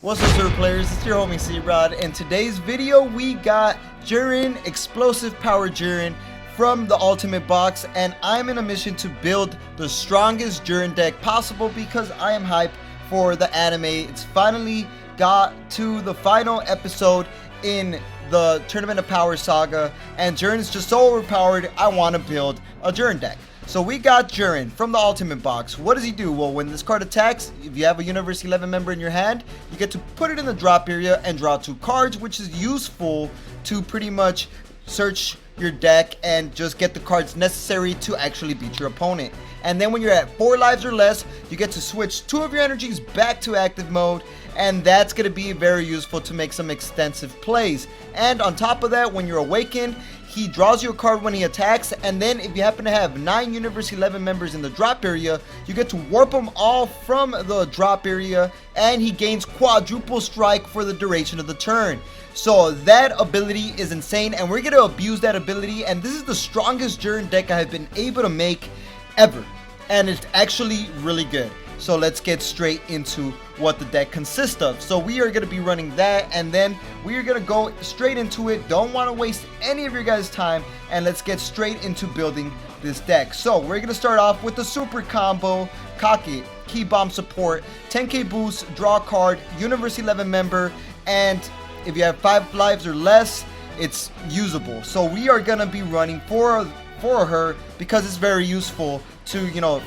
What's up, Super Players? It's your homie C-Rod. In today's video, we got Jiren, Explosive Power Jiren from the Ultimate Box, and I'm in a mission to build the strongest Jiren deck possible because I am hyped for the anime. It's finally got to the final episode in the Tournament of Power saga, and Jiren is just so overpowered, I want to build a Jiren deck. So we got Jiren from the Ultimate Box. What does he do? Well, when this card attacks, if you have a Universe 11 member in your hand, you get to put it in the drop area and draw 2 cards, which is useful to pretty much search your deck and just get the cards necessary to actually beat your opponent. And then when you're at 4 lives or less, you get to switch 2 of your energies back to active mode, and that's going to be very useful to make some extensive plays. And on top of that, when you're awakened, he draws you a card when he attacks, and then if you happen to have 9 Universe 11 members in the drop area, you get to warp them all from the drop area, and he gains quadruple strike for the duration of the turn. So that ability is insane, and we're going to abuse that ability, and this is the strongest Jiren deck I have been able to make ever, and it's actually really good. So let's get straight into what the deck consists of. So we are going to be running that, and then we are going to go straight into it. Don't want to waste any of your guys' time, and let's get straight into building this deck. So we're going to start off with the super combo, Cock It, Key Bomb support, 10k boost, draw a card, Universe 11 member, and if you have 5 lives or less, it's usable. So we are going to be running for her because it's very useful to, you know,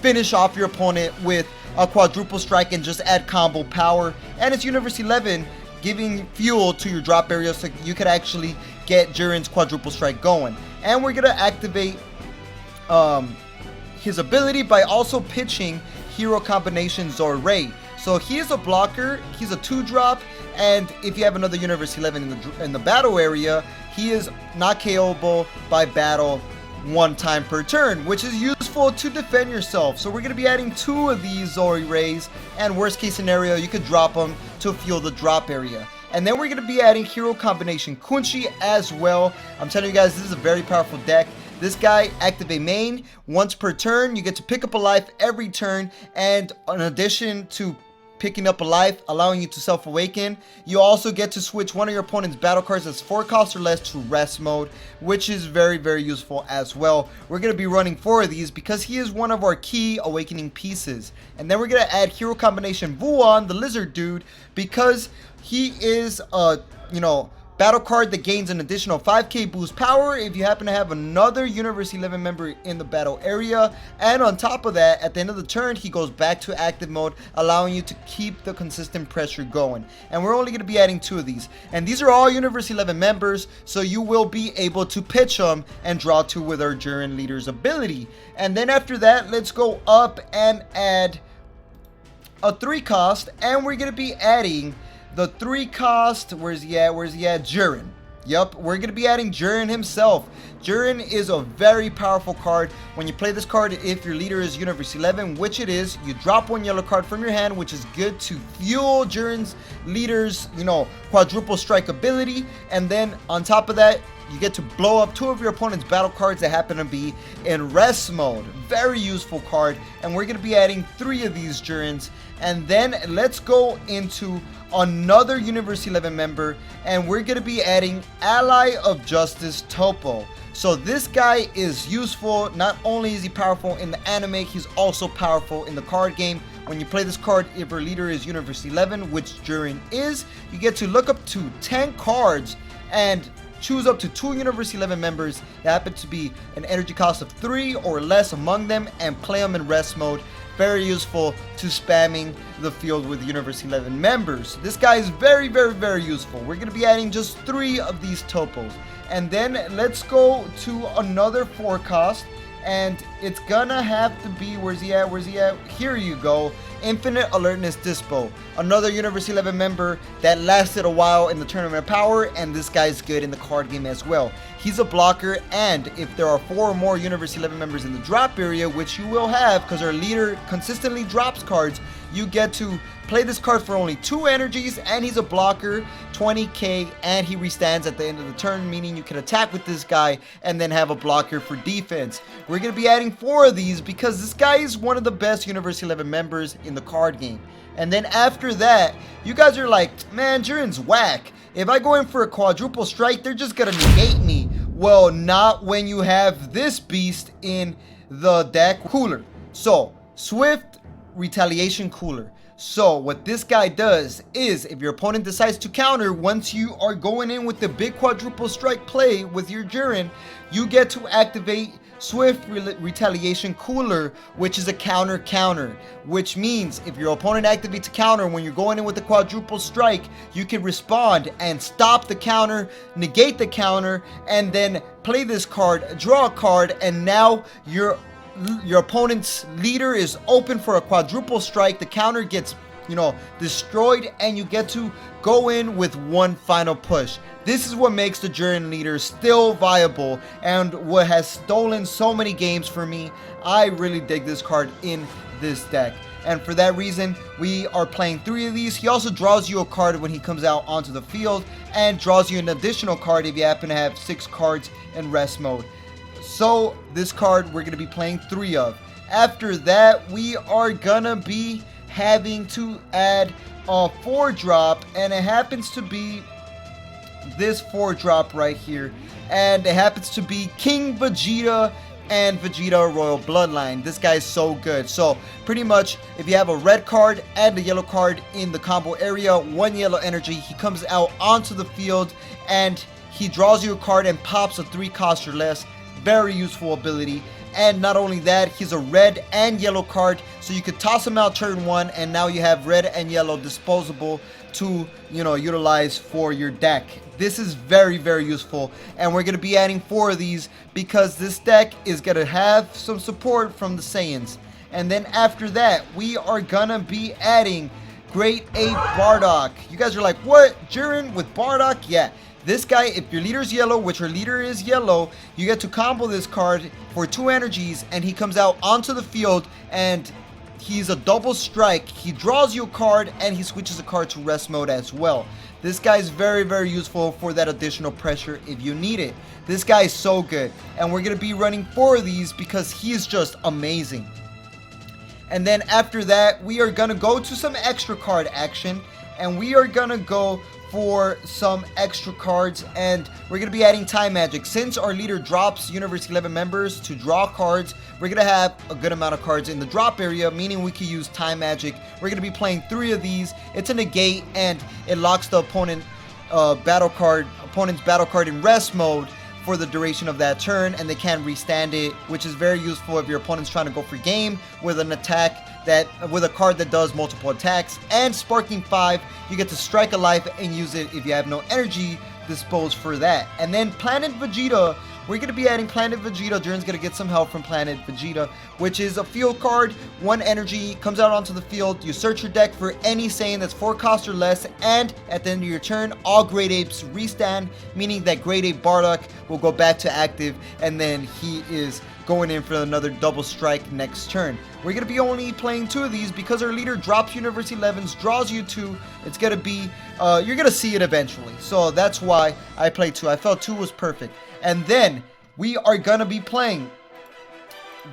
finish off your opponent with a quadruple strike and just add combo power. And it's Universe 11 giving fuel to your drop area so you could actually get Jiren's quadruple strike going. And we're gonna activate his ability by also pitching hero combination Ray. So he is a blocker, he's a 2-drop, and if you have another Universe 11 in the battle area, he is not KOable by battle 1 time per turn, which is useful to defend yourself. So we're going to be adding 2 of these Rays, and worst case scenario, you could drop them to fuel the drop area. And then we're going to be adding hero combination Kunchi as well. I'm telling you guys, this is a very powerful deck. This guy, activate main, once per turn, you get to pick up a life every turn, and in addition to picking up a life, allowing you to self-awaken, you also get to switch one of your opponent's battle cards that's 4 costs or less to rest mode, which is very, very useful as well. We're going to be running 4 of these because he is one of our key awakening pieces. And then we're going to add hero combination Vuon, the lizard dude, because he is a, battle card that gains an additional 5k boost power if you happen to have another Universe 11 member in the battle area. And on top of that, at the end of the turn, he goes back to active mode, allowing you to keep the consistent pressure going. And we're only going to be adding 2 of these. And these are all Universe 11 members, so you will be able to pitch them and draw 2 with our Jiren leader's ability. And then after that, let's go up and add a 3 cost, and we're going to be adding the 3 cost, where's he at? Jiren. Yup, we're going to be adding Jiren himself. Jiren is a very powerful card. When you play this card, if your leader is Universe 11, which it is, you drop 1 yellow card from your hand, which is good to fuel Jiren's leader's, quadruple strike ability. And then on top of that, you get to blow up 2 of your opponent's battle cards that happen to be in rest mode. Very useful card. And we're going to be adding 3 of these Jirens. And then let's go into another Universe 11 member, and we're going to be adding Ally of Justice Topo. So this guy is useful. Not only is he powerful in the anime, he's also powerful in the card game. When you play this card, if your leader is Universe 11, which Jiren is, you get to look up to 10 cards and choose up to 2 Universe 11 members that happen to be an energy cost of 3 or less among them, and play them in rest mode. Very useful to spamming the field with Universe 11 members. This guy is very, very, very useful. We're going to be adding just 3 of these Topos. And then let's go to another 4 cost. And it's gonna have to be, where's he at? Here you go. Infinite Alertness Dispo. Another Universe 11 member that lasted a while in the Tournament of Power, and this guy's good in the card game as well. He's a blocker, and if there are 4 or more Universe 11 members in the drop area, which you will have because our leader consistently drops cards, you get to play this card for only 2 energies, and he's a blocker, 20k, and he restands at the end of the turn, meaning you can attack with this guy and then have a blocker for defense. We're going to be adding 4 of these because this guy is one of the best Universe 11 members in the card game. And then after that, you guys are like, man, Jiren's whack. If I go in for a quadruple strike, they're just gonna negate me. Well, not when you have this beast in the deck. Cooler. So, Swift Retaliation Cooler. So what this guy does is, if your opponent decides to counter, once you are going in with the big quadruple strike play with your Jiren, you get to activate Swift Retaliation Cooler, which is a counter, which means if your opponent activates a counter when you're going in with the quadruple strike, you can respond and stop the counter, negate the counter, and then play this card, draw a card, and now your opponent's leader is open for a quadruple strike. The counter gets, destroyed, and you get to go in with one final push. This is what makes the Jiren leader still viable and what has stolen so many games for me. I really dig this card in this deck. And for that reason, we are playing 3 of these. He also draws you a card when he comes out onto the field, and draws you an additional card if you happen to have 6 cards in rest mode. So this card we're going to be playing 3 of. After that, we are going to be having to add a 4-drop, and it happens to be this 4-drop right here, and it happens to be King Vegeta and Vegeta Royal Bloodline. This guy is so good. So pretty much, if you have a red card and a yellow card in the combo area, 1 yellow energy, he comes out onto the field and he draws you a card and pops a 3 cost or less. Very useful ability. And not only that, he's a red and yellow card, so you could toss him out turn 1, and now you have red and yellow disposable to utilize for your deck. This is very, very useful, and we're going to be adding 4 of these because this deck is going to have some support from the Saiyans. And then after that, we are going to be adding Great Ape Bardock. You guys are like, what? Jiren with Bardock? Yeah. This guy, if your leader is yellow, which your leader is yellow, you get to combo this card for 2 energies, and he comes out onto the field, and he's a double strike. He draws you a card, and he switches a card to rest mode as well. This guy is very, very useful for that additional pressure if you need it. This guy is so good, and we're going to be running 4 of these because he is just amazing. And then after that, we are going to go to some extra card action, and we are going to go for some extra cards, and we're going to be adding Time Magic. Since our leader drops Universe 11 members to draw cards, we're going to have a good amount of cards in the drop area, meaning we can use Time Magic. We're going to be playing 3 of these. It's a negate, and it locks the opponent's battle card in rest mode for the duration of that turn, and they can't restand it, which is very useful if your opponent's trying to go for game with an attack with a card that does multiple attacks. And Sparking 5, you get to strike a life and use it if you have no energy disposed for that. And then Planet Vegeta, we're going to be adding Planet Vegeta. Jiren's going to get some help from Planet Vegeta, which is a field card, 1 energy, comes out onto the field. You search your deck for any Saiyan that's 4 cost or less, and at the end of your turn, all Great Apes restand, meaning that Great Ape Bardock will go back to active, and then he is going in for another double strike next turn. We're going to be only playing 2 of these because our leader drops Universe 11s, draws you 2. It's going to be, you're going to see it eventually. So that's why I played 2. I felt 2 was perfect. And then we are going to be playing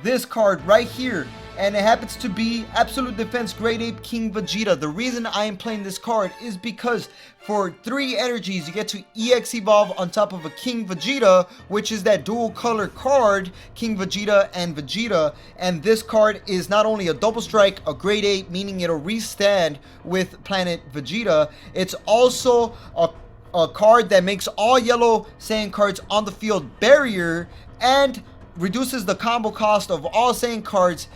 this card right here, and it happens to be Absolute Defense Great Ape King Vegeta. The reason I am playing this card is because for 3 energies, you get to EX Evolve on top of a King Vegeta, which is that dual color card, King Vegeta and Vegeta. And this card is not only a double strike, a Great Ape, meaning it'll restand with Planet Vegeta. It's also a card that makes all yellow Saiyan cards on the field barrier, and reduces the combo cost of all Saiyan cards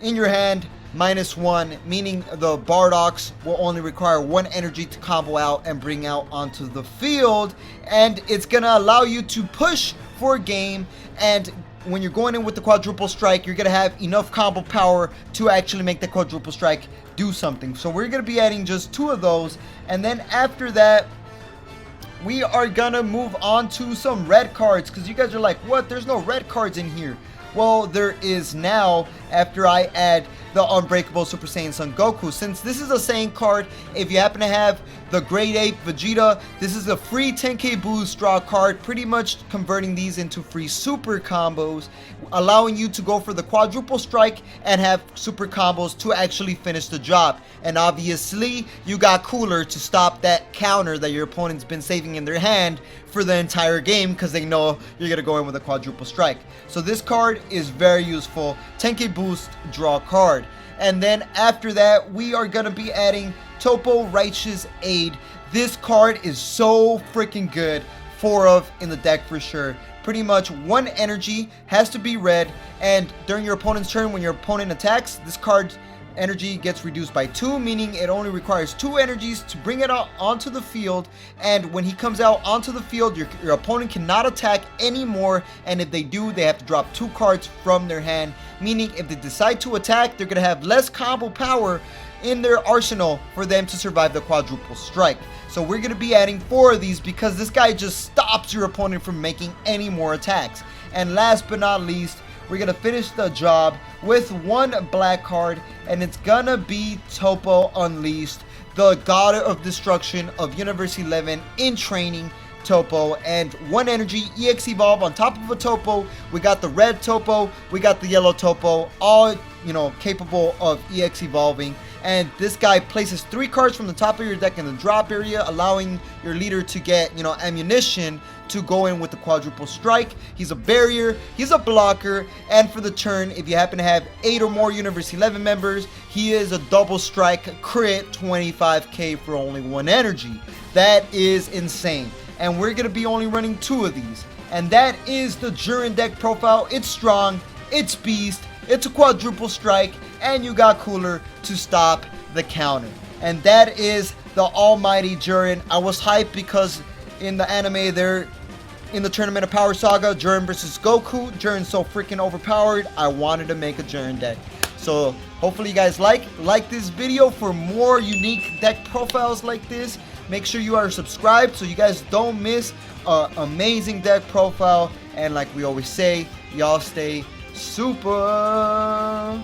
in your hand -1, meaning the Bardocks will only require 1 energy to combo out and bring out onto the field, and it's gonna allow you to push for a game. And when you're going in with the quadruple strike, you're gonna have enough combo power to actually make the quadruple strike do something. So we're gonna be adding just 2 of those, and then after that, we are gonna move on to some red cards, because you guys are like, what? There's no red cards in here. Well, there is now, after I add the Unbreakable Super Saiyan Son Goku. Since this is a Saiyan card, if you happen to have the Great Ape Vegeta, this is a free 10k boost draw card, pretty much converting these into free super combos, allowing you to go for the quadruple strike and have super combos to actually finish the job. And obviously, you got Cooler to stop that counter that your opponent's been saving in their hand for the entire game, because they know you're going to go in with a quadruple strike. So this card is very useful, 10k boost draw card. And then after that, we are going to be adding Topo Righteous Aid. This card is so freaking good. 4 of in the deck for sure. Pretty much 1 energy has to be red, and during your opponent's turn, when your opponent attacks, this card's energy gets reduced by 2, meaning it only requires 2 energies to bring it out onto the field. And when he comes out onto the field, your opponent cannot attack anymore, and if they do, they have to drop 2 cards from their hand, meaning if they decide to attack, they're gonna have less combo power in their arsenal for them to survive the quadruple strike. So we're going to be adding 4 of these because this guy just stops your opponent from making any more attacks. And last but not least, we're going to finish the job with 1 black card, and it's going to be Topo Unleashed, the God of Destruction of Universe 11 in training. Topo, and 1 energy EX Evolve on top of a Topo. We got the red Topo, we got the yellow Topo, all capable of EX evolving. And this guy places 3 cards from the top of your deck in the drop area, allowing your leader to get ammunition to go in with the quadruple strike. He's a barrier, he's a blocker, and for the turn, if you happen to have 8 or more Universe 11 members, he is a double strike crit 25k for only 1 energy. That is insane. And we're going to be only running 2 of these. And that is the Jiren deck profile. It's strong, it's beast, it's a quadruple strike, and you got Cooler to stop the counter. And that is the almighty Jiren. I was hyped because in the anime there, in the Tournament of Power Saga, Jiren versus Goku, Jiren's so freaking overpowered, I wanted to make a Jiren deck. So hopefully you guys like this video for more unique deck profiles like this. Make sure you are subscribed so you guys don't miss an amazing deck profile. And like we always say, y'all stay super.